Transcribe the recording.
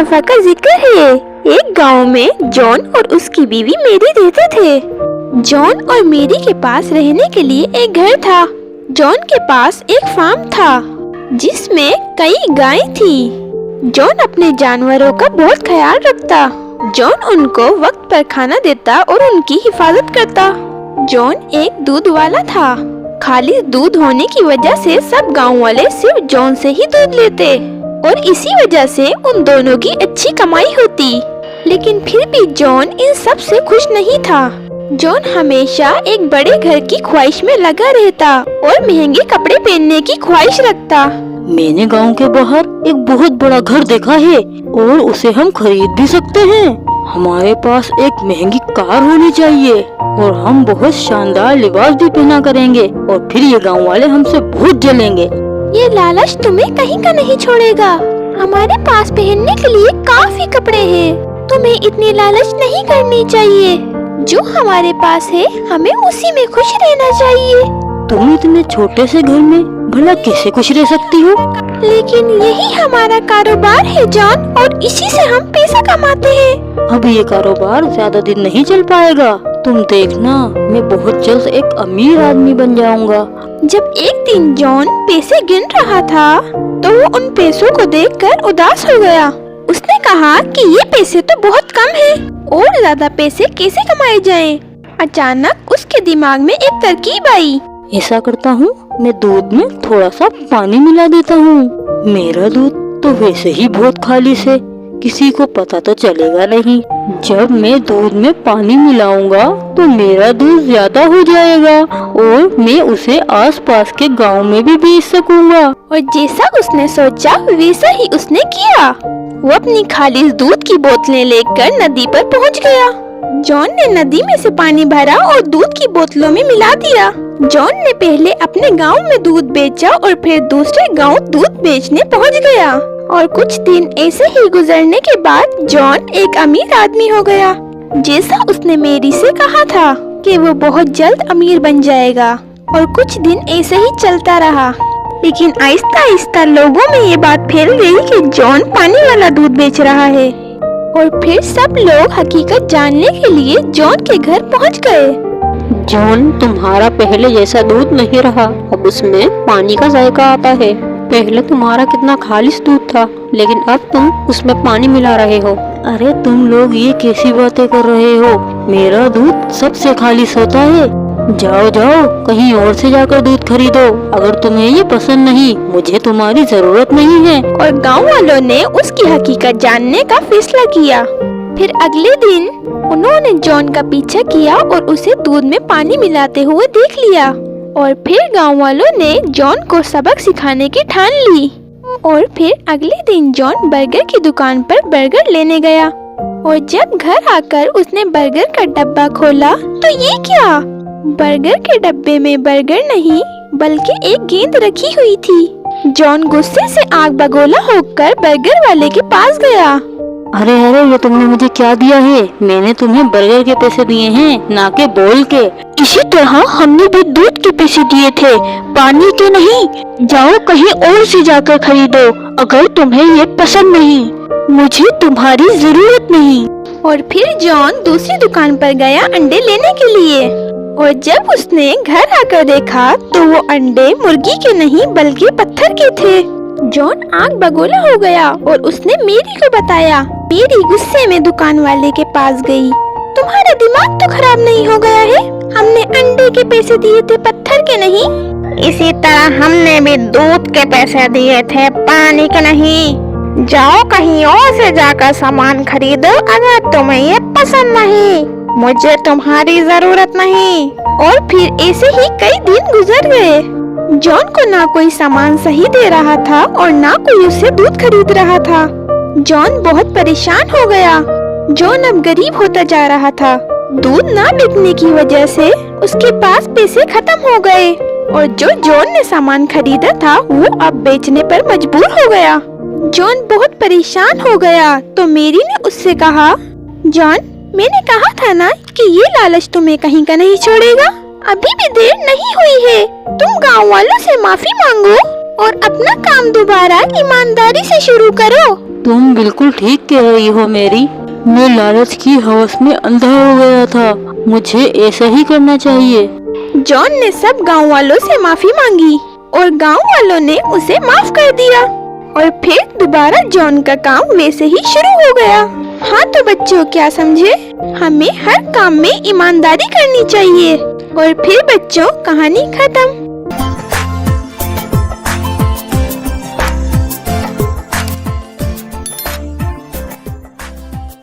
दफा का जिक्र है। एक गांव में जॉन और उसकी बीवी मेरी रहते थे। जॉन और मेरी के पास रहने के लिए एक घर था। जॉन के पास एक फार्म था जिसमें कई गायें थी। जॉन अपने जानवरों का बहुत ख्याल रखता। जॉन उनको वक्त पर खाना देता और उनकी हिफाजत करता। जॉन एक दूध वाला था। खाली दूध होने की वजह से सब गांव वाले सिर्फ जॉन से ही दूध लेते और इसी वजह से उन दोनों की अच्छी कमाई होती। लेकिन फिर भी जॉन इन सब से खुश नहीं था। जॉन हमेशा एक बड़े घर की ख्वाहिश में लगा रहता और महंगे कपड़े पहनने की ख्वाहिश रखता। मैंने गांव के बाहर एक बहुत बड़ा घर देखा है और उसे हम खरीद भी सकते हैं। हमारे पास एक महंगी कार होनी चाहिए और हम बहुत शानदार लिबास भी पहना करेंगे और फिर ये गांव वाले हमसे बहुत जलेंगे। ये लालच तुम्हें कहीं का नहीं छोड़ेगा। हमारे पास पहनने के लिए काफी कपड़े हैं। तुम्हें इतनी लालच नहीं करनी चाहिए। जो हमारे पास है हमें उसी में खुश रहना चाहिए। तुम इतने छोटे से घर में भला कैसे खुश रह सकती हो? लेकिन यही हमारा कारोबार है जॉन, और इसी से हम पैसा कमाते हैं। अब ये कारोबार ज्यादा दिन नहीं चल पाएगा। तुम देखना, मैं बहुत जल्द एक अमीर आदमी बन जाऊंगा। जब एक दिन जॉन पैसे गिन रहा था तो वो उन पैसों को देखकर उदास हो गया। उसने कहा कि ये पैसे तो बहुत कम हैं और ज्यादा पैसे कैसे कमाए जाएं? अचानक उसके दिमाग में एक तरकीब आई। ऐसा करता हूँ, मैं दूध में थोड़ा सा पानी मिला देता हूँ। मेरा दूध तो वैसे ही बहुत खालिश है, किसी को पता तो चलेगा नहीं। जब मैं दूध में पानी मिलाऊंगा तो मेरा दूध ज्यादा हो जाएगा और मैं उसे आसपास के गांव में भी बेच सकूंगा। और जैसा उसने सोचा वैसा ही उसने किया। वो अपनी खालिश दूध की बोतलें लेकर नदी पर पहुंच गया। जॉन ने नदी में से पानी भरा और दूध की बोतलों में मिला दिया। जॉन ने पहले अपने गांव में दूध बेचा और फिर दूसरे गांव दूध बेचने पहुंच गया। और कुछ दिन ऐसे ही गुजरने के बाद जॉन एक अमीर आदमी हो गया। जैसा उसने मेरी से कहा था कि वो बहुत जल्द अमीर बन जाएगा। और कुछ दिन ऐसे ही चलता रहा। लेकिन आहिस्ता आहिस्ता लोगों में ये बात फैल गई कि जॉन पानी वाला दूध बेच रहा है। और फिर सब लोग हकीकत जानने के लिए जॉन के घर पहुंच गए। जॉन, तुम्हारा पहले जैसा दूध नहीं रहा, अब उसमें पानी का जायका आता है। पहले तुम्हारा कितना खालिश दूध था, लेकिन अब तुम उसमें पानी मिला रहे हो। अरे तुम लोग ये कैसी बातें कर रहे हो? मेरा दूध सबसे खालिश होता है। जाओ जाओ, कहीं और से जाकर दूध खरीदो। अगर तुम्हें ये पसंद नहीं, मुझे तुम्हारी जरूरत नहीं है। और गांव वालों ने उसकी हकीकत जानने का फैसला किया। फिर अगले दिन उन्होंने जॉन का पीछा किया और उसे दूध में पानी मिलाते हुए देख लिया। और फिर गांव वालों ने जॉन को सबक सिखाने की ठान ली। और फिर अगले दिन जॉन बर्गर की दुकान पर बर्गर लेने गया। और जब घर आकर उसने बर्गर का डब्बा खोला तो ये क्या? बर्गर के डब्बे में बर्गर नहीं बल्कि एक गेंद रखी हुई थी। जॉन गुस्से से आग बगोला होकर बर्गर वाले के पास गया। अरे अरे, ये तुमने मुझे क्या दिया है? मैंने तुम्हें बर्गर के पैसे दिए हैं, ना के बोल के। इसी तरह हमने भी दूध के पैसे दिए थे, पानी के नहीं। जाओ कहीं और से जाकर खरीदो अगर तुम्हें ये पसंद नहीं। मुझे तुम्हारी जरूरत नहीं। और फिर जॉन दूसरी दुकान पर गया अंडे लेने के लिए। और जब उसने घर आकर देखा तो वो अंडे मुर्गी के नहीं बल्कि पत्थर के थे। जॉन आग बगोला हो गया और उसने मेरी को बताया। मेरी गुस्से में दुकान वाले के पास गई। तुम्हारा दिमाग तो खराब नहीं हो गया है? हमने अंडे के पैसे दिए थे, पत्थर के नहीं। इसी तरह हमने भी दूध के पैसे दिए थे, पानी के नहीं। जाओ कहीं और से जाकर सामान खरीदो अगर तुम्हें ये पसंद नहीं। मुझे तुम्हारी जरूरत नहीं। और फिर ऐसे ही कई दिन गुजर गए। जॉन को ना कोई सामान सही दे रहा था और ना कोई उससे दूध खरीद रहा था। जॉन बहुत परेशान हो गया। जॉन अब गरीब होता जा रहा था। दूध ना बिकने की वजह से उसके पास पैसे खत्म हो गए और जो जॉन ने सामान खरीदा था वो अब बेचने पर मजबूर हो गया। जॉन बहुत परेशान हो गया तो मेरी ने उससे कहा, जॉन, मैंने कहा था ना कि ये लालच तुम्हें कहीं का नहीं छोड़ेगा। अभी भी देर नहीं हुई है। तुम गांव वालों से माफी मांगो और अपना काम दोबारा ईमानदारी से शुरू करो। तुम बिल्कुल ठीक कह रही हो मेरी। मैं लालच की हवस में अंधा हो गया था। मुझे ऐसा ही करना चाहिए। जॉन ने सब गांव वालों से माफी मांगी और गांव वालों ने उसे माफ कर दिया और फिर दोबारा जॉन का काम वैसे ही शुरू हो गया। हाँ तो बच्चों, क्या समझे? हमें हर काम में ईमानदारी करनी चाहिए। और फिर बच्चों, कहानी खत्म।